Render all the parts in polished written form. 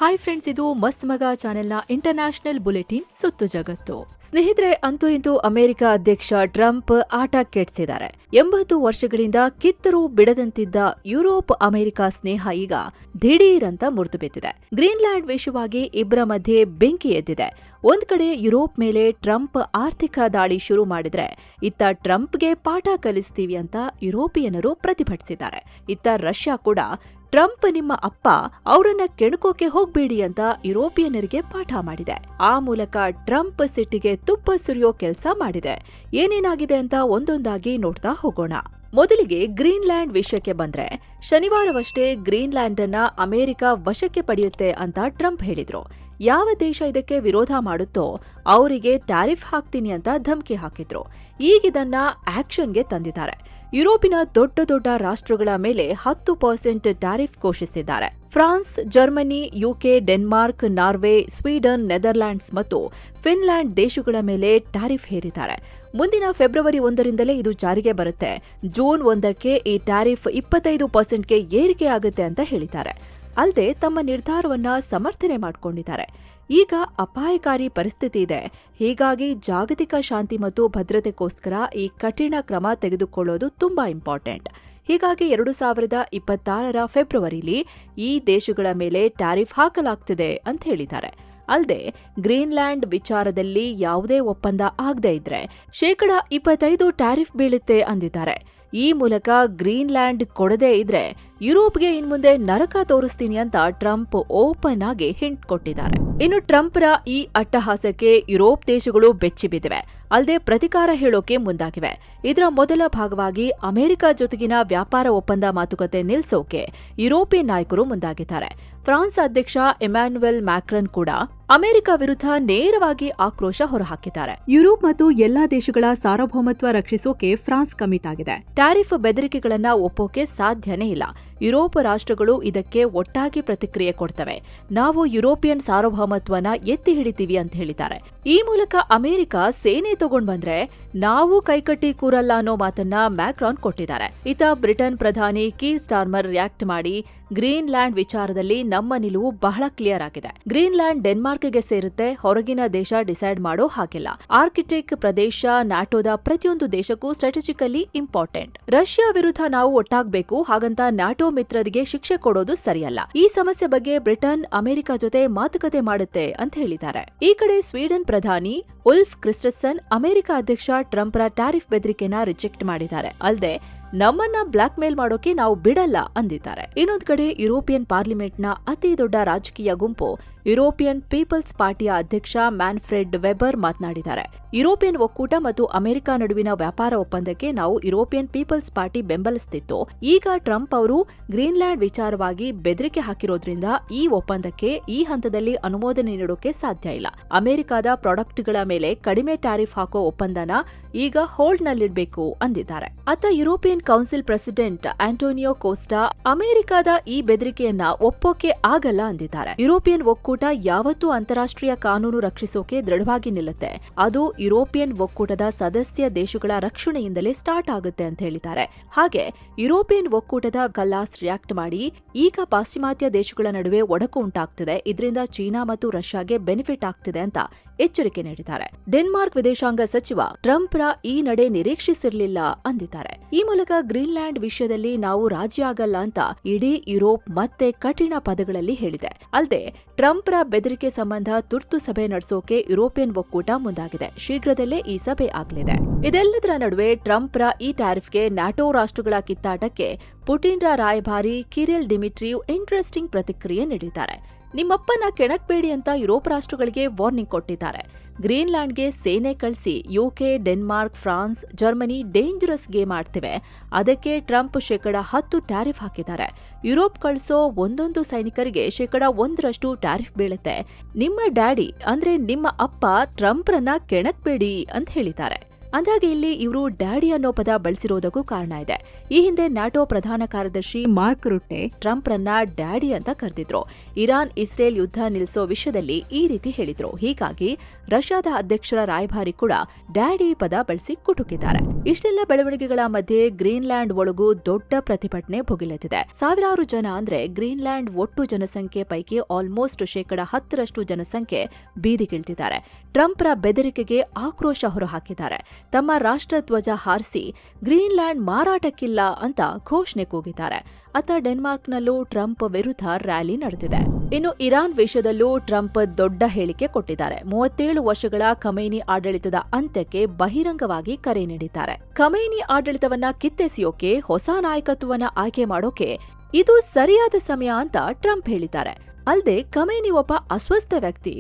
Hi friends, ಇದು ಮಸ್ತ್ ಮಗ ಚಾನೆಲ್ನ ಇಂಟರ್ನ್ಯಾಷನಲ್ ಬುಲೆಟಿನ್ ಸುತ್ತು ಜಗತ್ತು. ಸ್ನೇಹಿತರೆ, ಅಂತೂ ಇಂತೂ ಅಮೆರಿಕ ಅಧ್ಯಕ್ಷ ಟ್ರಂಪ್ ಆಟ ಕೆಡ್ಸಿದ್ದಾರೆ. 80 ವರ್ಷಗಳಿಂದ ಕಿತ್ತರೂ ಬಿಡದಂತಿದ್ದ ಯುರೋಪ್ ಅಮೆರಿಕ ಸ್ನೇಹ ಈಗ ದಿಢೀರಂತ ಮುರಿದು ಬಿದ್ದಿದೆ. ಗ್ರೀನ್ಲ್ಯಾಂಡ್ ವಿಷಯವಾಗಿ ಇಬ್ಬರ ಮಧ್ಯೆ ಬೆಂಕಿ ಎದ್ದಿದೆ. ಒಂದ್ ಕಡೆ ಯುರೋಪ್ ಮೇಲೆ ಟ್ರಂಪ್ ಆರ್ಥಿಕ ದಾಳಿ ಶುರು ಮಾಡಿದ್ರೆ, ಇತ್ತ ಟ್ರಂಪ್ಗೆ ಪಾಠ ಕಲಿಸ್ತೀವಿ ಅಂತ ಯುರೋಪಿಯನ್ನರು ಪ್ರತಿಭಟಿಸಿದ್ದಾರೆ. ಇತ್ತ ರಷ್ಯಾ ಕೂಡ ಟ್ರಂಪ್ ನಿಮ್ಮ ಅಪ್ಪ, ಅವರನ್ನ ಕೆಣಕೋಕೆ ಹೋಗ್ಬೇಡಿ ಅಂತ ಯುರೋಪಿಯನ್ನರಿಗೆ ಪಾಠ ಮಾಡಿದೆ. ಆ ಮೂಲಕ ಟ್ರಂಪ್ ಸಿಟ್ಟಿಗೆ ತುಪ್ಪ ಸುರಿಯೋ ಕೆಲಸ ಮಾಡಿದೆ. ಏನೇನಾಗಿದೆ ಅಂತ ಒಂದೊಂದಾಗಿ ನೋಡ್ತಾ ಹೋಗೋಣ. ಮೊದಲಿಗೆ ಗ್ರೀನ್ಲ್ಯಾಂಡ್ ವಿಷಯಕ್ಕೆ ಬಂದ್ರೆ, ಶನಿವಾರವಷ್ಟೇ ಗ್ರೀನ್ಲ್ಯಾಂಡ್ ಅನ್ನ ಅಮೆರಿಕ ವಶಕ್ಕೆ ಪಡೆಯುತ್ತೆ ಅಂತ ಟ್ರಂಪ್ ಹೇಳಿದ್ರು. ಯಾವ ದೇಶ ಇದಕ್ಕೆ ವಿರೋಧ ಮಾಡುತ್ತೋ ಅವರಿಗೆ ಟ್ಯಾರಿಫ್ ಹಾಕ್ತೀನಿ ಅಂತ ಧಮಕಿ ಹಾಕಿದ್ರು. ಈಗಿದನ್ನ ಆಕ್ಷನ್ಗೆ ತಂದಿದ್ದಾರೆ. ಯುರೋಪಿನ ದೊಡ್ಡ ದೊಡ್ಡ ರಾಷ್ಟ್ರಗಳ ಮೇಲೆ 10% ಟ್ಯಾರಿಫ್ ಘೋಷಿಸಿದ್ದಾರೆ. France, Germany, UK, Denmark, Norway, Sweden, Netherlands ಮತ್ತು ಫಿನ್ಲ್ಯಾಂಡ್ ದೇಶಗಳ ಮೇಲೆ ಟ್ಯಾರಿಫ್ ಹೇರಿದ್ದಾರೆ. ಮುಂದಿನ ಫೆಬ್ರವರಿ 1ರಿಂದಲೇ ಇದು ಜಾರಿಗೆ ಬರುತ್ತೆ. ಜೂನ್ 1ಕ್ಕೆ ಈ ಟ್ಯಾರಿಫ್ 25%ಗೆ ಏರಿಕೆ ಆಗುತ್ತೆ ಅಂತ ಹೇಳಿದ್ದಾರೆ. ಅಲ್ಲದೆ ತಮ್ಮ ನಿರ್ಧಾರವನ್ನ ಸಮರ್ಥನೆ ಮಾಡಿಕೊಂಡಿದ್ದಾರೆ. ಈಗ ಅಪಾಯಕಾರಿ ಪರಿಸ್ಥಿತಿ ಇದೆ. ಹೀಗಾಗಿ ಜಾಗತಿಕ ಶಾಂತಿ ಮತ್ತು ಭದ್ರತೆಗೋಸ್ಕರ ಈ ಕಠಿಣ ಕ್ರಮ ತೆಗೆದುಕೊಳ್ಳೋದು ತುಂಬಾ ಇಂಪಾರ್ಟೆಂಟ್. ಹೀಗಾಗಿ 2026ರ ಫೆಬ್ರವರಿಲಿ ಈ ದೇಶಗಳ ಮೇಲೆ ಟ್ಯಾರಿಫ್ ಹಾಕಲಾಗ್ತಿದೆ ಅಂತ ಹೇಳಿದ್ದಾರೆ. ಅಲ್ಲದೆ ಗ್ರೀನ್ಲ್ಯಾಂಡ್ ವಿಚಾರದಲ್ಲಿ ಯಾವುದೇ ಒಪ್ಪಂದ ಆಗದೇ ಇದ್ರೆ 25% ಟ್ಯಾರಿಫ್ ಬೀಳುತ್ತೆ ಅಂದಿದ್ದಾರೆ. ಈ ಮೂಲಕ ಗ್ರೀನ್ಲ್ಯಾಂಡ್ ಕೊಡದೇ ಇದ್ರೆ ಯುರೋಪ್ಗೆ ಇನ್ಮುಂದೆ ನರಕ ತೋರಿಸ್ತೀನಿ ಅಂತ ಟ್ರಂಪ್ ಓಪನ್ ಆಗಿ ಹಿಂಟ್ ಕೊಟ್ಟಿದ್ದಾರೆ. ಇನ್ನು ಟ್ರಂಪ್ರ ಈ ಅಟ್ಟಹಾಸಕ್ಕೆ ಯುರೋಪ್ ದೇಶಗಳು ಬೆಚ್ಚಿ ಬಿದ್ದಿವೆ. ಅಲ್ಲದೆ ಪ್ರತಿಕಾರ ಹೇಳೋಕೆ ಮುಂದಾಗಿವೆ. ಇದರ ಮೊದಲ ಭಾಗವಾಗಿ ಅಮೆರಿಕ ಜೊತೆಗಿನ ವ್ಯಾಪಾರ ಒಪ್ಪಂದ ಮಾತುಕತೆ ನಿಲ್ಸೋಕೆ ಯುರೋಪಿಯನ್ ನಾಯಕರು ಮುಂದಾಗಿದ್ದಾರೆ. ಫ್ರಾನ್ಸ್ ಅಧ್ಯಕ್ಷ ಇಮ್ಯಾನ್ಯುಯಲ್ ಮ್ಯಾಕ್ರನ್ ಕೂಡ ಅಮೆರಿಕ ವಿರುದ್ಧ ನೇರವಾಗಿ ಆಕ್ರೋಶ ಹೊರಹಾಕಿದ್ದಾರೆ. ಯುರೋಪ್ ಮತ್ತು ಎಲ್ಲಾ ದೇಶಗಳ ಸಾರ್ವಭೌಮತ್ವ ರಕ್ಷಿಸೋಕೆ ಫ್ರಾನ್ಸ್ ಕಮಿಟ್ ಆಗಿದೆ. ಟ್ಯಾರಿಫ್ ಬೆದರಿಕೆಗಳನ್ನ ಒಪ್ಪೋಕೆ ಸಾಧ್ಯನೇ ಇಲ್ಲ. ಯುರೋಪ್ ರಾಷ್ಟ್ರಗಳು ಇದಕ್ಕೆ ಒಟ್ಟಾಗಿ ಪ್ರತಿಕ್ರಿಯೆ ಕೊಡ್ತವೆ. ನಾವು ಯುರೋಪಿಯನ್ ಸಾರ್ವಭೌಮತ್ವನ ಎತ್ತಿ ಹಿಡಿತೀವಿ ಅಂತ ಹೇಳಿದ್ದಾರೆ. ಈ ಮೂಲಕ ಅಮೆರಿಕ ಸೇನೆ ತಗೊಂಡ್ ಬಂದ್ರೆ ನಾವು ಕೈಕಟ್ಟಿ ಕೂರಲ್ಲ ಅನ್ನೋ ಮಾತನ್ನ ಮ್ಯಾಕ್ರಾನ್ ಕೊಟ್ಟಿದ್ದಾರೆ. ಇತ ಬ್ರಿಟನ್ ಪ್ರಧಾನಿ ಕೀರ್ ಸ್ಟಾರ್ಮರ್ ರಿಯಾಕ್ಟ್ ಮಾಡಿ, ಗ್ರೀನ್ಲ್ಯಾಂಡ್ ವಿಚಾರದಲ್ಲಿ ನಮ್ಮ ನಿಲುವು ಬಹಳ ಕ್ಲಿಯರ್ ಆಗಿದೆ. ಗ್ರೀನ್ಲ್ಯಾಂಡ್ ಡೆನ್ಮಾರ್ಕ್ಗೆ ಸೇರುತ್ತೆ, ಹೊರಗಿನ ದೇಶ ಡಿಸೈಡ್ ಮಾಡೋ ಹಾಗಿಲ್ಲ. ಆರ್ಕಿಟಿಕ್ ಪ್ರದೇಶ ನ್ಯಾಟೋದ ಪ್ರತಿಯೊಂದು ದೇಶಕ್ಕೂ ಸ್ಟ್ರಾಟಜಿಕಲಿ ಇಂಪಾರ್ಟೆಂಟ್. ರಷ್ಯಾ ವಿರುದ್ಧ ನಾವು ಒಟ್ಟಾಗಬೇಕು, ಹಾಗಂತ ನ್ಯಾಟೋ ಮಿತ್ರರಿಗೆ ಶಿಕ್ಷೆ ಕೊಡೋದು ಸರಿಯಲ್ಲ. ಈ ಸಮಸ್ಯೆ ಬಗ್ಗೆ ಬ್ರಿಟನ್ ಅಮೆರಿಕ ಜೊತೆ ಮಾತುಕತೆ ಮಾಡುತ್ತೆ ಅಂತ ಹೇಳಿದ್ದಾರೆ. ಈ ಕಡೆ ಸ್ವೀಡನ್ ಪ್ರಧಾನಿ ಉಲ್ಫ್ ಕ್ರಿಸ್ಟಸ್ಸನ್ ಅಮೆರಿಕ ಅಧ್ಯಕ್ಷ ಟ್ರಂಪ್ರ ಟ್ಯಾರಿಫ್ ಬೆದರಿಕೆನ ರಿಜೆಕ್ಟ್ ಮಾಡಿದ್ದಾರೆ. ಅಲ್ಲದೆ ನಮ್ಮನ್ನ ಬ್ಲಾಕ್ ಮೇಲ್ ಮಾಡೋಕೆ ನಾವು ಬಿಡಲ್ಲ ಅಂದಿದ್ದಾರೆ. ಇನ್ನೊಂದು ಕಡೆ ಯುರೋಪಿಯನ್ ಪಾರ್ಲಿಮೆಂಟ್ನ ಅತಿ ದೊಡ್ಡ ರಾಜಕೀಯ ಗುಂಪು ಯುರೋಪಿಯನ್ ಪೀಪಲ್ಸ್ ಪಾರ್ಟಿಯ ಅಧ್ಯಕ್ಷ ಮ್ಯಾನ್ಫ್ರೆಡ್ ವೆಬರ್ ಮಾತನಾಡಿದ್ದಾರೆ. ಯುರೋಪಿಯನ್ ಒಕ್ಕೂಟ ಮತ್ತು ಅಮೆರಿಕ ನಡುವಿನ ವ್ಯಾಪಾರ ಒಪ್ಪಂದಕ್ಕೆ ನಾವು ಯುರೋಪಿಯನ್ ಪೀಪಲ್ಸ್ ಪಾರ್ಟಿ ಬೆಂಬಲಿಸುತ್ತಿತ್ತು. ಈಗ ಟ್ರಂಪ್ ಅವರು ಗ್ರೀನ್ಲ್ಯಾಂಡ್ ವಿಚಾರವಾಗಿ ಬೆದರಿಕೆ ಹಾಕಿರೋದ್ರಿಂದ ಈ ಒಪ್ಪಂದಕ್ಕೆ ಈ ಹಂತದಲ್ಲಿ ಅನುಮೋದನೆ ನೀಡೋಕೆ ಸಾಧ್ಯ ಇಲ್ಲ. ಅಮೆರಿಕದ ಪ್ರಾಡಕ್ಟ್ಗಳ ಮೇಲೆ ಕಡಿಮೆ ಟ್ಯಾರಿಫ್ ಹಾಕೋ ಒಪ್ಪಂದನ ಈಗ ಹೋಲ್ಡ್ನಲ್ಲಿಡಬೇಕು ಅಂದಿದ್ದಾರೆ. ಅತ್ತ European council president Antonio Costa ಅಮೆರಿಕದ ಈ ಬೆದರಿಕೆಯನ್ನ ಒಪ್ಪೋಕೆ ಆಗಲ್ಲ ಅಂದಿದ್ದಾರೆ. ಯುರೋಪಿಯನ್ ಒಕ್ಕೂಟ ಯಾವತ್ತೂ ಅಂತಾರಾಷ್ಟ್ರೀಯ ಕಾನೂನು ರಕ್ಷಿಸೋಕೆ ದೃಢವಾಗಿ ನಿಲ್ಲುತ್ತೆ. ಅದು ಯುರೋಪಿಯನ್ ಒಕ್ಕೂಟದ ಸದಸ್ಯ ದೇಶಗಳ ರಕ್ಷಣೆಯಿಂದಲೇ ಸ್ಟಾರ್ಟ್ ಆಗುತ್ತೆ ಅಂತ ಹೇಳಿದ್ದಾರೆ. ಹಾಗೆ ಯುರೋಪಿಯನ್ ಒಕ್ಕೂಟದ ಕಲಾಸ್ ರಿಯಾಕ್ಟ್ ಮಾಡಿ, ಈಗ ಪಾಶ್ಚಿಮಾತ್ಯ ದೇಶಗಳ ನಡುವೆ ಒಡಕು ಉಂಟಾಗ್ತಿದೆ, ಇದರಿಂದ ಚೀನಾ ಮತ್ತು ರಷ್ಯಾಗೆ ಬೆನಿಫಿಟ್ ಆಗ್ತಿದೆ ಅಂತ ಎಚ್ಚರಿಕೆ ನೀಡಿದ್ದಾರೆ. ಡೆನ್ಮಾರ್ಕ್ ವಿದೇಶಾಂಗ ಸಚಿವ ಟ್ರಂಪ್ರ ಈ ನಡೆ ನಿರೀಕ್ಷಿಸಿರಲಿಲ್ಲ ಅಂದಿದ್ದಾರೆ. ಈ ಮೂಲಕ ಗ್ರೀನ್ಲ್ಯಾಂಡ್ ವಿಷಯದಲ್ಲಿ ನಾವು ರಾಜಿ ಆಗಲ್ಲ ಅಂತ ಇಡೀ ಯುರೋಪ್ ಮತ್ತೆ ಕಠಿಣ ಪದಗಳಲ್ಲಿ ಹೇಳಿದೆ. ಅಲ್ಲದೆ ಟ್ರಂಪ್ರ ಬೆದರಿಕೆ ಸಂಬಂಧ ತುರ್ತು ಸಭೆ ನಡೆಸೋಕೆ ಯುರೋಪಿಯನ್ ಒಕ್ಕೂಟ ಮುಂದಾಗಿದೆ. ಶೀಘ್ರದಲ್ಲೇ ಈ ಸಭೆ ಆಗಲಿದೆ. ಇದೆಲ್ಲದರ ನಡುವೆ ಟ್ರಂಪ್ರ ಈ ಟ್ಯಾರಿಫ್ಗೆ ನ್ಯಾಟೋ ರಾಷ್ಟ್ರಗಳ ಕಿತ್ತಾಟಕ್ಕೆ ಪುಟಿನ್ರ ರಾಯಭಾರಿ ಕಿರಿಲ್ ಡಿಮಿಟ್ರಿಯವ್ ಇಂಟ್ರೆಸ್ಟಿಂಗ್ ಪ್ರತಿಕ್ರಿಯೆ ನೀಡಿದ್ದಾರೆ. ನಿಮ್ಮಪ್ಪನ ಕೆಣಕ್ಬೇಡಿ ಅಂತ ಯುರೋಪ್ ರಾಷ್ಟ್ರಗಳಿಗೆ ವಾರ್ನಿಂಗ್ ಕೊಟ್ಟಿದ್ದಾರೆ. ಗ್ರೀನ್ಲ್ಯಾಂಡ್ಗೆ ಸೇನೆ ಕಳಿಸಿ UK, Denmark, France, Germany dangerous game ಆಡ್ತಿವೆ. ಅದಕ್ಕೆ ಟ್ರಂಪ್ 10% ಟ್ಯಾರಿಫ್ ಹಾಕಿದ್ದಾರೆ. ಯುರೋಪ್ ಕಳಿಸೋ ಒಂದೊಂದು ಸೈನಿಕರಿಗೆ 1% ಟ್ಯಾರಿಫ್ ಬೀಳುತ್ತೆ. ನಿಮ್ಮ ಡ್ಯಾಡಿ ಅಂದ್ರೆ ನಿಮ್ಮ ಅಪ್ಪ ಟ್ರಂಪ್ರನ್ನ ಕೆಣಕ್ಬೇಡಿ ಅಂತ ಹೇಳಿದ್ದಾರೆ. ಅಂದಾಗೆ ಇಲ್ಲಿ ಇವರು ಡ್ಯಾಡಿ ಅನ್ನೋ ಪದ ಬಳಸಿರೋದಕ್ಕೂ ಕಾರಣ ಇದೆ. ಈ ಹಿಂದೆ ನ್ಯಾಟೋ ಪ್ರಧಾನ ಕಾರ್ಯದರ್ಶಿ ಮಾರ್ಕ್ ರುಟ್ಟೆ ಟ್ರಂಪ್ ರನ್ನ ಡ್ಯಾಡಿ ಅಂತ ಕರೆದಿದ್ರು. ಇರಾನ್ ಇಸ್ರೇಲ್ ಯುದ್ಧ ನಿಲ್ಲಿಸೋ ವಿಷಯದಲ್ಲಿ ಈ ರೀತಿ ಹೇಳಿದ್ರು. ಹೀಗಾಗಿ ರಷ್ಯಾದ ಅಧ್ಯಕ್ಷರ ರಾಯಭಾರಿ ಕೂಡ ಡ್ಯಾಡಿ ಪದ ಬಳಸಿ ಕುಟುಕಿದ್ದಾರೆ. ಇಷ್ಟೆಲ್ಲ ಬೆಳವಣಿಗೆಗಳ ಮಧ್ಯೆ ಗ್ರೀನ್ಲ್ಯಾಂಡ್ ಒಳಗೂ ದೊಡ್ಡ ಪ್ರತಿಭಟನೆ ಭುಗಿಲೆದ್ದಿದೆ. ಸಾವಿರಾರು ಜನ ಅಂದ್ರೆ ಗ್ರೀನ್ಲ್ಯಾಂಡ್ ಒಟ್ಟು ಜನಸಂಖ್ಯೆ ಪೈಕಿ ಆಲ್ಮೋಸ್ಟ್ 10% ಜನಸಂಖ್ಯೆ ಬೀದಿಗಿಳಿದಿದ್ದಾರೆ. ಟ್ರಂಪ್ರ ಬೆದರಿಕೆಗೆ ಆಕ್ರೋಶ ಹೊರಹಾಕಿದ್ದಾರೆ. ತಮ್ಮ ರಾಷ್ಟ್ರಧ್ವಜ ಹಾರಿಸಿ ಗ್ರೀನ್ಲ್ಯಾಂಡ್ ಮಾರಾಟಕ್ಕಿಲ್ಲ ಅಂತ ಘೋಷಣೆ ಕೂಗಿದ್ದಾರೆ. ಅತ್ತ ಡೆನ್ಮಾರ್ಕ್ನಲ್ಲೂ ಟ್ರಂಪ್ ವಿರುದ್ಧ ರ್ಯಾಲಿ ನಡೆದಿದೆ. ಇನ್ನು ಇರಾನ್ ವಿಷಯದಲ್ಲೂ ಟ್ರಂಪ್ ದೊಡ್ಡ ಹೇಳಿಕೆ ಕೊಟ್ಟಿದ್ದಾರೆ. 37 ವರ್ಷಗಳ ಖಮೇನಿ ಆಡಳಿತದ ಅಂತ್ಯಕ್ಕೆ ಬಹಿರಂಗವಾಗಿ ಕರೆ ನೀಡಿದ್ದಾರೆ. ಖಮೇನಿ ಆಡಳಿತವನ್ನ ಕಿತ್ತೆಸೆಯೋಕೆ ಹೊಸ ನಾಯಕತ್ವವನ್ನ ಆಯ್ಕೆ ಮಾಡೋಕೆ ಇದು ಸರಿಯಾದ ಸಮಯ ಅಂತ ಟ್ರಂಪ್ ಹೇಳಿದ್ದಾರೆ. ಅಲ್ಲದೆ ಖಮೇನಿ ಒಬ್ಬ ಅಸ್ವಸ್ಥ ವ್ಯಕ್ತಿ.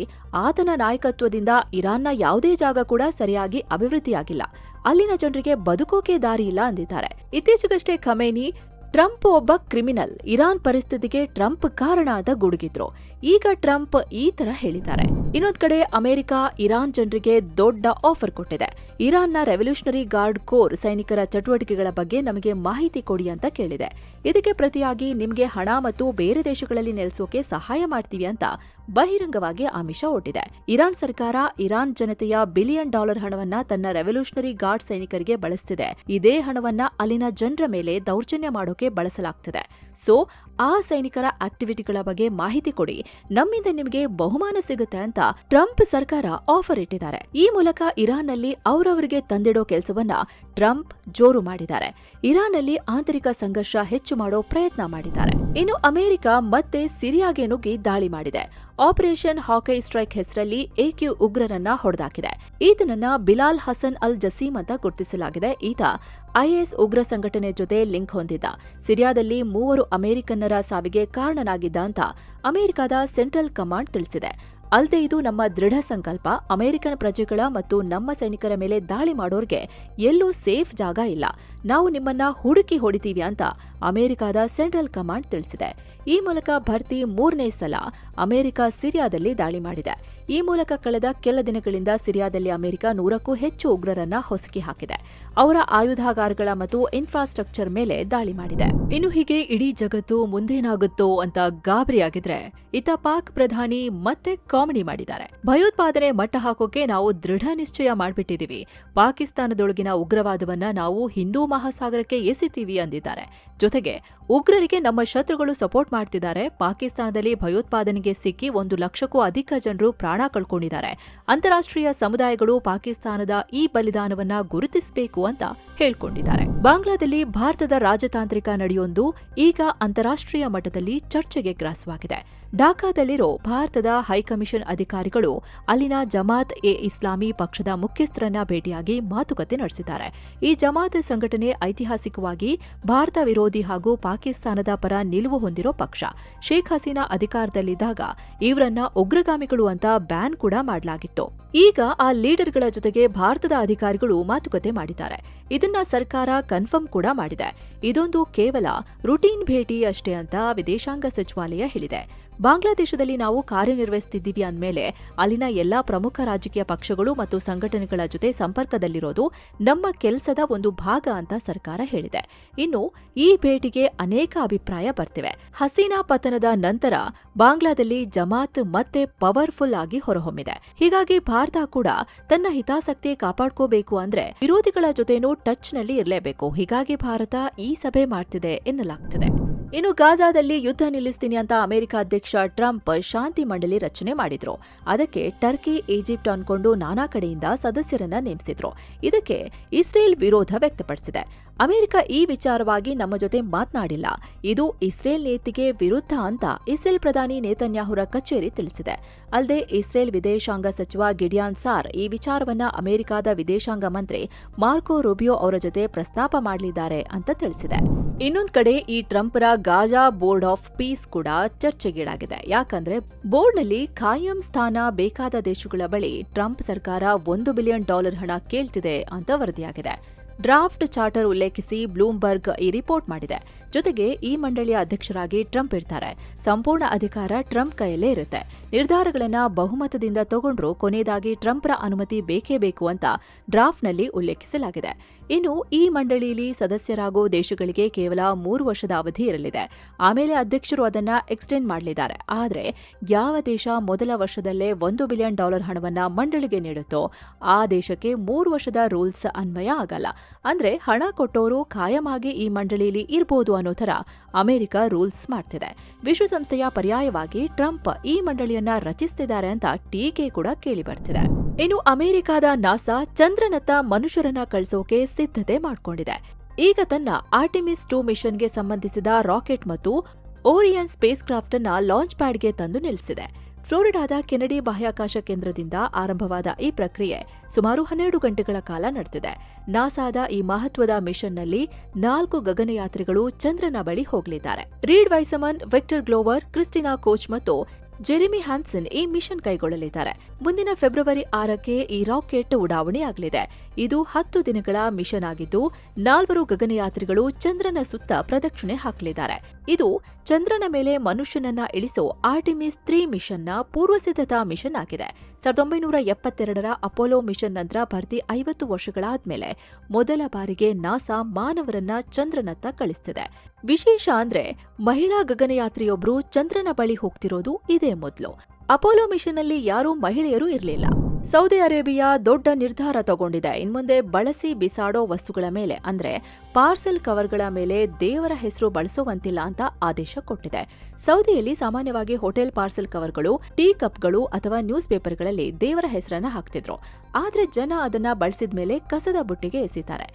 ಆತನ ನಾಯಕತ್ವದಿಂದ ಇರಾನ್ನ ಯಾವುದೇ ಜಾಗ ಕೂಡ ಸರಿಯಾಗಿ ಅಭಿವೃದ್ಧಿಯಾಗಿಲ್ಲ. ಅಲ್ಲಿನ ಜನರಿಗೆ ಬದುಕೋಕೆ ದಾರಿ ಇಲ್ಲ ಅಂದಿದ್ದಾರೆ. ಇತ್ತೀಚೆಗಷ್ಟೇ ಖಮೇನಿ ಟ್ರಂಪ್ ಒಬ್ಬ ಕ್ರಿಮಿನಲ್, ಇರಾನ್ ಪರಿಸ್ಥಿತಿಗೆ ಟ್ರಂಪ್ ಕಾರಣ ಅಂತ ಗುಡುಗಿದ್ರು. ಈಗ ಟ್ರಂಪ್ ಈ ತರ ಹೇಳಿದ್ದಾರೆ. ಇನ್ನೊಂದ್ ಕಡೆ ಅಮೆರಿಕ ಇರಾನ್ ಜನರಿಗೆ ದೊಡ್ಡ ಆಫರ್ ಕೊಟ್ಟಿದೆ. ಇರಾನ್ನ ರೆವಲ್ಯೂಷನರಿ ಗಾರ್ಡ್ ಕೋರ್ ಸೈನಿಕರ ಚಟುವಟಿಕೆಗಳ ಬಗ್ಗೆ ನಮಗೆ ಮಾಹಿತಿ ಕೊಡಿ ಅಂತ ಕೇಳಿದೆ. ಇದಕ್ಕೆ ಪ್ರತಿಯಾಗಿ ನಿಮಗೆ ಹಣ ಮತ್ತು ಬೇರೆ ದೇಶಗಳಲ್ಲಿ ನೆಲೆಸೋಕೆ ಸಹಾಯ ಮಾಡ್ತೀವಿ ಅಂತ ಬಹಿರಂಗವಾಗಿ ಆಮಿಷ ಒಡ್ಡಿದೆ. ಇರಾನ್ ಸರ್ಕಾರ ಇರಾನ್ ಜನತೆಯ $1 ಬಿಲಿಯನ್ ಹಣವನ್ನ ತನ್ನ ರೆವಲ್ಯೂಷನರಿ ಗಾರ್ಡ್ ಸೈನಿಕರಿಗೆ ಬಳಸ್ತಿದೆ. ಇದೇ ಹಣವನ್ನ ಅಲ್ಲಿನ ಜನರ ಮೇಲೆ ದೌರ್ಜನ್ಯ ಮಾಡೋಕೆ ಬಳಸಲಾಗ್ತಿದೆ. ಸೊ ಆ ಸೈನಿಕರ ಆಕ್ಟಿವಿಟಿಗಳ ಬಗ್ಗೆ ಮಾಹಿತಿ ಕೊಡಿ, ನಮ್ಮಿಂದ ನಿಮಗೆ ಬಹುಮಾನ ಸಿಗುತ್ತೆ ಅಂತ ಟ್ರಂಪ್ ಸರ್ಕಾರ ಆಫರ್ ಇಟ್ಟಿದ್ದಾರೆ. ಈ ಮೂಲಕ ಇರಾನ್ನಲ್ಲಿ ಅವರವರಿಗೆ ತಂದಿಡೋ ಕೆಲಸವನ್ನ ಟ್ರಂಪ್ ಜೋರು ಮಾಡಿದ್ದಾರೆ. ಇರಾನ್ನಲ್ಲಿ ಆಂತರಿಕ ಸಂಘರ್ಷ ಹೆಚ್ಚು ಮಾಡೋ ಪ್ರಯತ್ನ ಮಾಡಿದ್ದಾರೆ. ಇನ್ನು ಅಮೆರಿಕ ಮತ್ತೆ ಸಿರಿಯಾಗೆ ನುಗ್ಗಿ ದಾಳಿ ಮಾಡಿದೆ. ಆಪರೇಷನ್ ಹಾಕೈ ಸ್ಟ್ರೈಕ್ ಹೆಸರಲ್ಲಿ ಎಕ್ಯೂ ಉಗ್ರರನ್ನ ಹೊಡೆದಾಕಿದೆ. ಈತನನ್ನ ಬಿಲಾಲ್ ಹಸನ್ ಅಲ್ ಜಸೀಮ್ ಅಂತ ಗುರುತಿಸಲಾಗಿದೆ. ಈತ ಐಎಸ್ ಉಗ್ರ ಸಂಘಟನೆ ಜೊತೆ ಲಿಂಕ್ ಹೊಂದಿದ್ದ. ಸಿರಿಯಾದಲ್ಲಿ 3 ಅಮೆರಿಕನ್ನರ ಸಾವಿಗೆ ಕಾರಣನಾಗಿದ್ದ ಅಂತ ಅಮೆರಿಕದ ಸೆಂಟ್ರಲ್ ಕಮಾಂಡ್ ತಿಳಿಸಿದೆ. ಅಲ್ಲದೆ ಇದು ನಮ್ಮ ದೃಢ ಸಂಕಲ್ಪ, ಅಮೆರಿಕನ್ ಪ್ರಜೆಗಳ ಮತ್ತು ನಮ್ಮ ಸೈನಿಕರ ಮೇಲೆ ದಾಳಿ ಮಾಡೋರ್ಗೆ ಎಲ್ಲೂ ಸೇಫ್ ಜಾಗ ಇಲ್ಲ, ನಾವು ನಿಮ್ಮನ್ನ ಹುಡುಕಿ ಹೊಡಿತೀವಿ ಅಂತ ಅಮೆರಿಕದ ಸೆಂಟ್ರಲ್ ಕಮಾಂಡ್ ತಿಳಿಸಿದೆ. ಈ ಮೂಲಕ ಭರ್ತಿ 3ನೇ ಸಲ ಅಮೆರಿಕ ಸಿರಿಯಾದಲ್ಲಿ ದಾಳಿ ಮಾಡಿದೆ. ಈ ಮೂಲಕ ಕಳೆದ ಕೆಲ ದಿನಗಳಿಂದ ಸಿರಿಯಾದಲ್ಲಿ ಅಮೆರಿಕ 100ಕ್ಕೂ ಹೆಚ್ಚು ಉಗ್ರರನ್ನ ಹೊಸಕಿ ಹಾಕಿದೆ. ಅವರ ಆಯುಧಾಗಾರಗಳ ಮತ್ತು ಇನ್ಫ್ರಾಸ್ಟ್ರಕ್ಚರ್ ಮೇಲೆ ದಾಳಿ ಮಾಡಿದೆ. ಇನ್ನು ಹೀಗೆ ಇಡೀ ಜಗತ್ತು ಮುಂದೇನಾಗುತ್ತೋ ಅಂತ ಗಾಬರಿಯಾಗಿದ್ರೆ ಇತ್ತ ಪಾಕ್ ಪ್ರಧಾನಿ ಮತ್ತೆ ಕಾಮಿಡಿ ಮಾಡಿದ್ದಾರೆ. ಭಯೋತ್ಪಾದನೆ ಮಟ್ಟ ಹಾಕೋಕೆ ನಾವು ದೃಢ ನಿಶ್ಚಯ ಮಾಡ್ಬಿಟ್ಟಿದೀವಿ, ಪಾಕಿಸ್ತಾನದೊಳಗಿನ ಉಗ್ರವಾದವನ್ನ ನಾವು ಹಿಂದೂ ಮಹಾಸಾಗರಕ್ಕೆ ಎಸಿತೀವಿ ಅಂದಿದ್ದಾರೆ. ಜೊತೆಗೆ ಉಗ್ರರಿಗೆ ನಮ್ಮ ಶತ್ರುಗಳು ಸಪೋರ್ಟ್ ಮಾಡ್ತಿದ್ದಾರೆ. ಪಾಕಿಸ್ತಾನದಲ್ಲಿ ಭಯೋತ್ಪಾದನೆಗೆ ಸಿಕ್ಕಿ 1 ಲಕ್ಷಕ್ಕೂ ಅಧಿಕ ಜನರು ಪ್ರಾಣ ಕಳ್ಕೊಂಡಿದ್ದಾರೆ. ಅಂತಾರಾಷ್ಟ್ರೀಯ ಸಮುದಾಯಗಳು ಪಾಕಿಸ್ತಾನದ ಈ ಬಲಿದಾನವನ್ನ ಗುರುತಿಸಬೇಕು ಅಂತ ಹೇಳ್ಕೊಂಡಿದ್ದಾರೆ. ಬಾಂಗ್ಲಾದಲ್ಲಿ ಭಾರತದ ರಾಜತಾಂತ್ರಿಕ ನಡೆಯೊಂದು ಈಗ ಅಂತಾರಾಷ್ಟ್ರೀಯ ಮಟ್ಟದಲ್ಲಿ ಚರ್ಚೆಗೆ ಗ್ರಾಸವಾಗಿದೆ. ಢಾಕಾದಲ್ಲಿರೋ ಭಾರತದ ಹೈಕಮಿಷನ್ ಅಧಿಕಾರಿಗಳು ಅಲ್ಲಿನ ಜಮಾತ್ ಎ ಇಸ್ಲಾಮಿ ಪಕ್ಷದ ಮುಖ್ಯಸ್ಥರನ್ನ ಭೇಟಿಯಾಗಿ ಮಾತುಕತೆ ನಡೆಸಿದ್ದಾರೆ. ಈ ಜಮಾತ್ ಸಂಘಟನೆ ಐತಿಹಾಸಿಕವಾಗಿ ಭಾರತ ವಿರೋಧಿ ಹಾಗೂ ಪಾಕಿಸ್ತಾನದ ಪರ ನಿಲುವು ಹೊಂದಿರೋ ಪಕ್ಷ. ಶೇಖ್ ಹಸೀನಾ ಅಧಿಕಾರದಲ್ಲಿದ್ದಾಗ ಇವರನ್ನ ಉಗ್ರಗಾಮಿಗಳು ಅಂತ ಬ್ಯಾನ್ ಕೂಡ ಮಾಡಲಾಗಿತ್ತು. ಈಗ ಆ ಲೀಡರ್ಗಳ ಜೊತೆಗೆ ಭಾರತದ ಅಧಿಕಾರಿಗಳು ಮಾತುಕತೆ ಮಾಡಿದ್ದಾರೆ. ಇದನ್ನ ಸರ್ಕಾರ ಕನ್ಫರ್ಮ್ ಕೂಡ ಮಾಡಿದೆ. ಇದೊಂದು ಕೇವಲ ರುಟೀನ್ ಭೇಟಿ ಅಷ್ಟೇ ಅಂತ ವಿದೇಶಾಂಗ ಸಚಿವಾಲಯ ಹೇಳಿದೆ. ಬಾಂಗ್ಲಾದೇಶದಲ್ಲಿ ನಾವು ಕಾರ್ಯನಿರ್ವಹಿಸುತ್ತಿದ್ದೀವಿ ಅಂದಮೇಲೆ ಅಲ್ಲಿನ ಎಲ್ಲಾ ಪ್ರಮುಖ ರಾಜಕೀಯ ಪಕ್ಷಗಳು ಮತ್ತು ಸಂಘಟನೆಗಳ ಜೊತೆ ಸಂಪರ್ಕದಲ್ಲಿರೋದು ನಮ್ಮ ಕೆಲಸದ ಒಂದು ಭಾಗ ಅಂತ ಸರ್ಕಾರ ಹೇಳಿದೆ. ಇನ್ನು ಈ ಭೇಟಿಗೆ ಅನೇಕ ಅಭಿಪ್ರಾಯ ಬರ್ತಿವೆ. ಹಸೀನಾ ಪತನದ ನಂತರ ಬಾಂಗ್ಲಾದಲ್ಲಿ ಜಮಾತ್ ಮತ್ತೆ ಪವರ್ಫುಲ್ ಆಗಿ ಹೊರಹೊಮ್ಮಿದೆ. ಹೀಗಾಗಿ ಭಾರತ ಕೂಡ ತನ್ನ ಹಿತಾಸಕ್ತಿ ಕಾಪಾಡ್ಕೋಬೇಕು ಅಂದ್ರೆ ವಿರೋಧಿಗಳ ಜೊತೆನೂ ಟಚ್ ನಲ್ಲಿ ಇರಲೇಬೇಕು. ಹೀಗಾಗಿ ಭಾರತ ಈ ಸಭೆ ಮಾಡ್ತಿದೆ ಎನ್ನಲಾಗ್ತಿದೆ. ಇನ್ನು ಗಾಜಾದಲ್ಲಿ ಯುದ್ಧ ನಿಲ್ಲಿಸ್ತೀನಿ ಅಂತ ಅಮೆರಿಕ ಅಧ್ಯಕ್ಷ ಟ್ರಂಪ್ ಶಾಂತಿ ಮಂಡಳಿ ರಚನೆ ಮಾಡಿದ್ರು. ಅದಕ್ಕೆ ಟರ್ಕಿ, ಈಜಿಪ್ಟ್ ಅನ್ಕೊಂಡು ನಾನಾ ಕಡೆಯಿಂದ ಸದಸ್ಯರನ್ನ ನೇಮಿಸಿದ್ರು. ಇದಕ್ಕೆ ಇಸ್ರೇಲ್ ವಿರೋಧ ವ್ಯಕ್ತಪಡಿಸಿದೆ. ಅಮೆರಿಕ ಈ ವಿಚಾರವಾಗಿ ನಮ್ಮ ಜೊತೆ ಮಾತನಾಡಿಲ್ಲ, ಇದು ಇಸ್ರೇಲ್ ನೀತಿಗೆ ವಿರುದ್ಧ ಅಂತ ಇಸ್ರೇಲ್ ಪ್ರಧಾನಿ ನೇತನ್ಯಾಹುರ ಕಚೇರಿ ತಿಳಿಸಿದೆ. ಅಲ್ಲದೆ ಇಸ್ರೇಲ್ ವಿದೇಶಾಂಗ ಸಚಿವ ಗಿಡಿಯಾನ್ ಸಾರ್ ಈ ವಿಚಾರವನ್ನ ಅಮೆರಿಕದ ವಿದೇಶಾಂಗ ಮಂತ್ರಿ ಮಾರ್ಕೋ ರೂಬಿಯೋ ಅವರ ಜೊತೆ ಪ್ರಸ್ತಾಪ ಮಾಡಲಿದ್ದಾರೆ ಅಂತ ತಿಳಿಸಿದೆ. ಇನ್ನೊಂದ್ ಕಡೆ ಈ ಟ್ರಂಪ್ರ ಗಾಜಾ ಬೋರ್ಡ್ ಆಫ್ ಪೀಸ್ ಕೂಡ ಚರ್ಚೆಗೀಡಾಗಿದೆ. ಯಾಕಂದ್ರೆ ಬೋರ್ಡ್ನಲ್ಲಿ ಖಾಯಂ ಸ್ಥಾನ ಬೇಕಾದ ದೇಶಗಳ ಬಳಿ ಟ್ರಂಪ್ ಸರ್ಕಾರ $1 ಬಿಲಿಯನ್ ಹಣ ಕೇಳ್ತಿದೆ ಅಂತ ವರದಿಯಾಗಿದೆ. ಡ್ರಾಫ್ಟ್ ಚಾರ್ಟರ್ ಉಲ್ಲೇಖಿಸಿ ಬ್ಲೂಮ್ಬರ್ಗ್ ಈ ರಿಪೋರ್ಟ್ ಮಾಡಿದೆ. ಜೊತೆಗೆ ಈ ಮಂಡಳಿಯ ಅಧ್ಯಕ್ಷರಾಗಿ ಟ್ರಂಪ್ ಇರ್ತಾರೆ. ಸಂಪೂರ್ಣ ಅಧಿಕಾರ ಟ್ರಂಪ್ ಕೈಯಲ್ಲೇ ಇರುತ್ತೆ. ನಿರ್ಧಾರಗಳನ್ನ ಬಹುಮತದಿಂದ ತಗೊಂಡ್ರೂ ಕೊನೆಯದಾಗಿ ಟ್ರಂಪ್ರ ಅನುಮತಿ ಬೇಕೇ ಬೇಕು ಅಂತ ಡ್ರಾಫ್ಟ್ನಲ್ಲಿ ಉಲ್ಲೇಖಿಸಲಾಗಿದೆ. ಇನ್ನು ಈ ಮಂಡಳಿಯಲ್ಲಿ ಸದಸ್ಯರಾಗೋ ದೇಶಗಳಿಗೆ ಕೇವಲ 3 ವರ್ಷದ ಅವಧಿ ಇರಲಿದೆ. ಆಮೇಲೆ ಅಧ್ಯಕ್ಷರು ಅದನ್ನ ಎಕ್ಸ್ಟೆಂಡ್ ಮಾಡಲಿದ್ದಾರೆ. ಆದರೆ ಯಾವ ದೇಶ ಮೊದಲ ವರ್ಷದಲ್ಲೇ $1 ಬಿಲಿಯನ್ ಹಣವನ್ನ ಮಂಡಳಿಗೆ ನೀಡುತ್ತೋ ಆ ದೇಶಕ್ಕೆ 3 ವರ್ಷದ ರೂಲ್ಸ್ ಅನ್ವಯ ಆಗಲ್ಲ. ಅಂದ್ರೆ ಹಣ ಕೊಟ್ಟವರು ಖಾಯಮಾಗಿ ಈ ಮಂಡಳಿಯಲ್ಲಿ ಇರ್ಬೋದು ಅನ್ನೋ ಥರ ಅಮೆರಿಕ ರೂಲ್ಸ್ ಮಾಡ್ತಿದೆ. ವಿಶ್ವಸಂಸ್ಥೆಯ ಪರ್ಯಾಯವಾಗಿ ಟ್ರಂಪ್ ಈ ಮಂಡಳಿಯನ್ನ ರಚಿಸುತ್ತಿದ್ದಾರೆ ಅಂತ ಟೀಕೆ ಕೂಡ ಕೇಳಿ ಬರ್ತಿದೆ. ಇನ್ನು ಅಮೆರಿಕದ ನಾಸಾ ಚಂದ್ರನತ್ತ ಮನುಷ್ಯರನ್ನ ಕಳಿಸೋಕೆ ಸಿದ್ಧತೆ ಮಾಡಿಕೊಂಡಿದೆ. ಈಗ ತನ್ನ ಆರ್ಟಿಮಿಸ್ 2 ಮಿಷನ್ಗೆ ಸಂಬಂಧಿಸಿದ ರಾಕೆಟ್ ಮತ್ತು ಓರಿಯನ್ ಸ್ಪೇಸ್ ಕ್ರಾಫ್ಟ್ ಅನ್ನ ಲಾಂಚ್ ಪ್ಯಾಡ್ಗೆ ತಂದು ನಿಲ್ಲಿಸಿದೆ. ಫ್ಲೋರಿಡಾದ ಕೆನಡಿ ಬಾಹ್ಯಾಕಾಶ ಕೇಂದ್ರದಿಂದ ಆರಂಭವಾದ ಈ ಪ್ರಕ್ರಿಯೆ ಸುಮಾರು 12 ಗಂಟೆಗಳ ಕಾಲ ನಡೆದಿದೆ. ನಾಸಾದ ಈ ಮಹತ್ವದ ಮಿಷನ್ನಲ್ಲಿ 4 ಗಗನಯಾತ್ರಿಗಳು ಚಂದ್ರನ ಬಳಿ ಹೋಗಲಿದ್ದಾರೆ. ರೀಡ್ ವೈಸಮನ್, ವಿಕ್ಟರ್ ಗ್ಲೋವರ್, ಕ್ರಿಸ್ಟಿನಾ ಕೋಚ್ ಮತ್ತು ಜೆರೆಮಿ ಹ್ಯಾನ್ಸನ್ ಈ ಮಿಷನ್ ಕೈಗೊಳ್ಳಲಿದ್ದಾರೆ. ಮುಂದಿನ ಫೆಬ್ರವರಿ 6ಕ್ಕೆ ಈ ರಾಕೆಟ್ ಉಡಾವಣೆಯಾಗಲಿದೆ. ಇದು 10 ದಿನಗಳ ಮಿಷನ್ ಆಗಿದ್ದು 4 ಗಗನಯಾತ್ರಿಗಳು ಚಂದ್ರನ ಸುತ್ತ ಪ್ರದಕ್ಷಿಣೆ ಹಾಕಲಿದ್ದಾರೆ. ಇದು ಚಂದ್ರನ ಮೇಲೆ ಮನುಷ್ಯನನ್ನ ಇಳಿಸೋ ಆರ್ಟಿಮಿಸ್ 3 ಮಿಷನ್ನ ಪೂರ್ವಸಿದ್ಧತಾ ಮಿಷನ್ ಆಗಿದೆ. 1972ರ ಅಪೋಲೋ ಮಿಷನ್ ನಂತರ ಭರ್ತಿ 50 ವರ್ಷಗಳಾದ್ಮೇಲೆ ಮೊದಲ ಬಾರಿಗೆ ನಾಸಾ ಮಾನವರನ್ನ ಚಂದ್ರನತ್ತ ಕಳಿಸ್ತಿದೆ. ವಿಶೇಷ ಅಂದ್ರೆ ಮಹಿಳಾ ಗಗನಯಾತ್ರಿಯೊಬ್ರು ಚಂದ್ರನ ಬಳಿ ಹೋಗ್ತಿರೋದು ಇದೇ ಮೊದಲು. ಅಪೋಲೋ ಮಿಷನ್ನಲ್ಲಿ ಯಾರೂ ಮಹಿಳೆಯರು ಇರಲಿಲ್ಲ. ಸೌದಿ ಅರೇಬಿಯಾ ದೊಡ್ಡ ನಿರ್ಧಾರ ತಗೊಂಡಿದೆ. ಇನ್ಮುಂದೆ ಬಳಸಿ ಬಿಸಾಡೋ ವಸ್ತುಗಳ ಮೇಲೆ ಅಂದ್ರೆ ಪಾರ್ಸೆಲ್ ಕವರ್ಗಳ ಮೇಲೆ ದೇವರ ಹೆಸರು ಬಳಸುವಂತಿಲ್ಲ ಅಂತ ಆದೇಶ ಕೊಟ್ಟಿದೆ. ಸೌದಿಯಲ್ಲಿ ಸಾಮಾನ್ಯವಾಗಿ ಹೋಟೆಲ್ ಪಾರ್ಸೆಲ್ ಕವರ್ಗಳು, ಟೀ ಕಪ್ಗಳು ಅಥವಾ ನ್ಯೂಸ್ ಪೇಪರ್ಗಳಲ್ಲಿ ದೇವರ ಹೆಸರನ್ನ ಹಾಕ್ತಿದ್ರು. ಆದ್ರೆ ಜನ ಅದನ್ನ ಬಳಸಿದ ಮೇಲೆ ಕಸದ ಬುಟ್ಟಿಗೆ ಎಸಿತಾರೆ.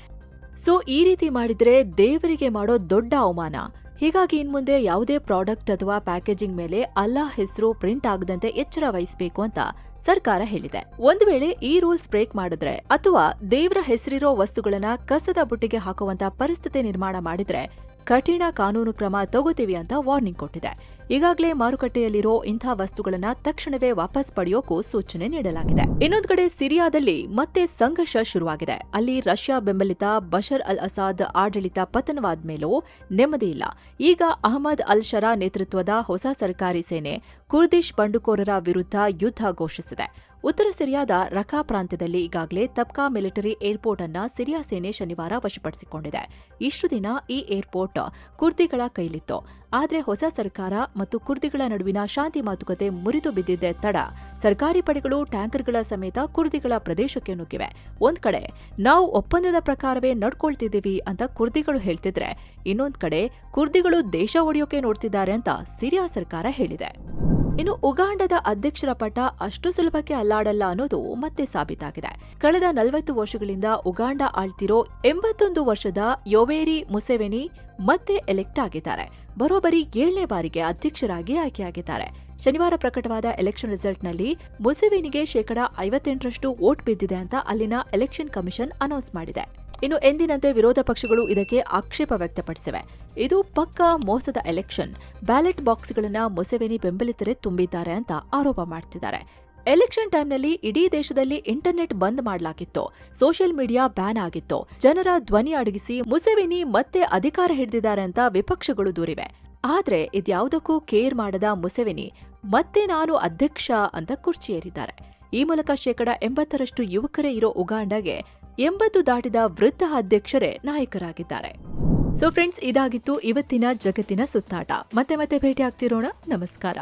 ಸೊ ಈ ರೀತಿ ಮಾಡಿದ್ರೆ ದೇವರಿಗೆ ಮಾಡೋ ದೊಡ್ಡ ಅವಮಾನ. ಹೀಗಾಗಿ ಇನ್ಮುಂದೆ ಯಾವುದೇ ಪ್ರಾಡಕ್ಟ್ ಅಥವಾ ಪ್ಯಾಕೇಜಿಂಗ್ ಮೇಲೆ ಅಲ್ಲಾಹ್ ಹೆಸರು ಪ್ರಿಂಟ್ ಆಗದಂತೆ ಎಚ್ಚರ ವಹಿಸಬೇಕು ಅಂತ ಸರ್ಕಾರ ಹೇಳಿದೆ. ಒಂದು ವೇಳೆ ಈ ರೂಲ್ಸ್ ಬ್ರೇಕ್ ಮಾಡಿದ್ರೆ ಅಥವಾ ದೇವರ ಹೆಸರಿರೋ ವಸ್ತುಗಳನ್ನ ಕಸದ ಬುಟ್ಟಿಗೆ ಹಾಕುವಂತ ಪರಿಸ್ಥಿತಿ ನಿರ್ಮಾಣ ಮಾಡಿದ್ರೆ ಕಠಿಣ ಕಾನೂನು ಕ್ರಮ ತಗೋತೀವಿ ಅಂತ ವಾರ್ನಿಂಗ್ ಕೊಟ್ಟಿದೆ. ಈಗಾಗಲೇ ಮಾರುಕಟ್ಟೆಯಲ್ಲಿರೋ ಇಂಥ ವಸ್ತುಗಳನ್ನ ತಕ್ಷಣವೇ ವಾಪಸ್ ಪಡೆಯೋಕೂ ಸೂಚನೆ ನೀಡಲಾಗಿದೆ. ಇನ್ನೊಂದು ಕಡೆ ಸಿರಿಯಾದಲ್ಲಿ ಮತ್ತೆ ಸಂಘರ್ಷ ಶುರುವಾಗಿದೆ. ಅಲ್ಲಿ ರಷ್ಯಾ ಬೆಂಬಲಿತ ಬಶರ್ ಅಲ್ ಅಸಾದ್ ಆಡಳಿತ ಪತನವಾದ ಮೇಲೂ ನೆಮ್ಮದಿ ಇಲ್ಲ. ಈಗ ಅಹಮದ್ ಅಲ್ ಶರಾ ನೇತೃತ್ವದ ಹೊಸ ಸರ್ಕಾರಿ ಸೇನೆ ಕುರ್ದಿಶ್ ಬಂಡುಕೋರರ ವಿರುದ್ಧ ಯುದ್ಧ ಘೋಷಿಸಿದೆ. ಉತ್ತರ ಸಿರಿಯಾದ ರಖಾ ಪ್ರಾಂತ್ಯದಲ್ಲಿ ಈಗಾಗಲೇ ತಬ್ಕಾ ಮಿಲಿಟರಿ ಏರ್ಪೋರ್ಟ್ ಅನ್ನ ಸಿರಿಯಾ ಸೇನೆ ಶನಿವಾರ ವಶಪಡಿಸಿಕೊಂಡಿದೆ. ಇಷ್ಟು ದಿನ ಈ ಏರ್ಪೋರ್ಟ್ ಕುರ್ದಿಗಳ ಕೈಲಿತ್ತು. ಆದರೆ ಹೊಸ ಸರ್ಕಾರ ಮತ್ತು ಕುರ್ದಿಗಳ ನಡುವಿನ ಶಾಂತಿ ಮಾತುಕತೆ ಮುರಿದು ಬಿದ್ದಿದ್ದೇ ತಡ ಸರ್ಕಾರಿ ಪಡೆಗಳು ಟ್ಯಾಂಕರ್ಗಳ ಸಮೇತ ಕುರ್ದಿಗಳ ಪ್ರದೇಶಕ್ಕೆ ನುಗ್ಗಿವೆ. ಒಂದ್ ಕಡೆ ನಾವು ಒಪ್ಪಂದದ ಪ್ರಕಾರವೇ ನಡ್ಕೊಳ್ತಿದ್ದೀವಿ ಅಂತ ಕುರ್ದಿಗಳು ಹೇಳ್ತಿದ್ರೆ, ಇನ್ನೊಂದ್ ಕಡೆ ಕುರ್ದಿಗಳು ದೇಶ ಒಡೆಯೋಕೆ ನೋಡ್ತಿದ್ದಾರೆ ಅಂತ ಸಿರಿಯಾ ಸರ್ಕಾರ ಹೇಳಿದೆ. ಇನ್ನು ಉಗಾಂಡದ ಅಧ್ಯಕ್ಷರ ಪಟ್ಟ ಅಷ್ಟು ಸುಲಭಕ್ಕೆ ಅಲ್ಲಾಡಲ್ಲ ಅನ್ನೋದು ಮತ್ತೆ ಸಾಬೀತಾಗಿದೆ. ಕಳೆದ 40 ವರ್ಷಗಳಿಂದ ಉಗಾಂಡ ಆಳ್ತಿರೋ 81 ವರ್ಷದ ಯೋವೇರಿ ಮುಸೆವೆನಿ ಮತ್ತೆ ಎಲೆಕ್ಟ್ ಆಗಿದ್ದಾರೆ. ಬರೋಬ್ಬರಿ 7ನೇ ಬಾರಿಗೆ ಅಧ್ಯಕ್ಷರಾಗಿ ಆಯ್ಕೆಯಾಗಿದ್ದಾರೆ. ಶನಿವಾರ ಪ್ರಕಟವಾದ ಎಲೆಕ್ಷನ್ ರಿಸಲ್ಟ್ನಲ್ಲಿ ಮುಸೆವೆನಿಗೆ 58% ವೋಟ್ ಬಿದ್ದಿದೆ ಅಂತ ಅಲ್ಲಿನ ಎಲೆಕ್ಷನ್ ಕಮಿಷನ್ ಅನೌನ್ಸ್ ಮಾಡಿದೆ. ಇನ್ನು ಎಂದಿನಂತೆ ವಿರೋಧ ಪಕ್ಷಗಳು ಇದಕ್ಕೆ ಆಕ್ಷೇಪ ವ್ಯಕ್ತಪಡಿಸಿವೆ. ಇದು ಪಕ್ಕಾ ಮೋಸದ ಎಲೆಕ್ಷನ್, ಬ್ಯಾಲೆಟ್ ಬಾಕ್ಸ್ಗಳನ್ನ ಮುಸೆವೆನಿ ಬೆಂಬಲಿತರೇ ತುಂಬಿದ್ದಾರೆ ಅಂತ ಆರೋಪ ಮಾಡ್ತಿದ್ದಾರೆ. ಎಲೆಕ್ಷನ್ ಟೈಮ್ನಲ್ಲಿ ಇಡೀ ದೇಶದಲ್ಲಿ ಇಂಟರ್ನೆಟ್ ಬಂದ್ ಮಾಡಲಾಗಿತ್ತು, ಸೋಷಿಯಲ್ ಮೀಡಿಯಾ ಬ್ಯಾನ್ ಆಗಿತ್ತು. ಜನರ ಧ್ವನಿ ಅಡಗಿಸಿ ಮುಸೆವೆನಿ ಮತ್ತೆ ಅಧಿಕಾರ ಹಿಡಿದಿದ್ದಾರೆ ಅಂತ ವಿಪಕ್ಷಗಳು ದೂರಿವೆ. ಆದ್ರೆ ಇದ್ಯಾವುದಕ್ಕೂ ಕೇರ್ ಮಾಡದ ಮುಸೆವೆನಿ ಮತ್ತೆ ನಾನು ಅಧ್ಯಕ್ಷ ಅಂತ ಕುರ್ಚಿಯೇರಿದ್ದಾರೆ. ಈ ಮೂಲಕ 80% ಯುವಕರೇ ಇರೋ ಉಗಾಂಡಗೆ 80 ದಾಟಿದ ವೃದ್ಧ ಅಧ್ಯಕ್ಷರೇ ನಾಯಕರಾಗಿದ್ದಾರೆ. ಸೊ ಫ್ರೆಂಡ್ಸ್, ಇದಾಗಿತ್ತು ಇವತ್ತಿನ ಜಗತ್ತಿನ ಸುತ್ತಾಟ. ಮತ್ತೆ ಭೇಟಿ ಆಗ್ತಿರೋಣ. ನಮಸ್ಕಾರ.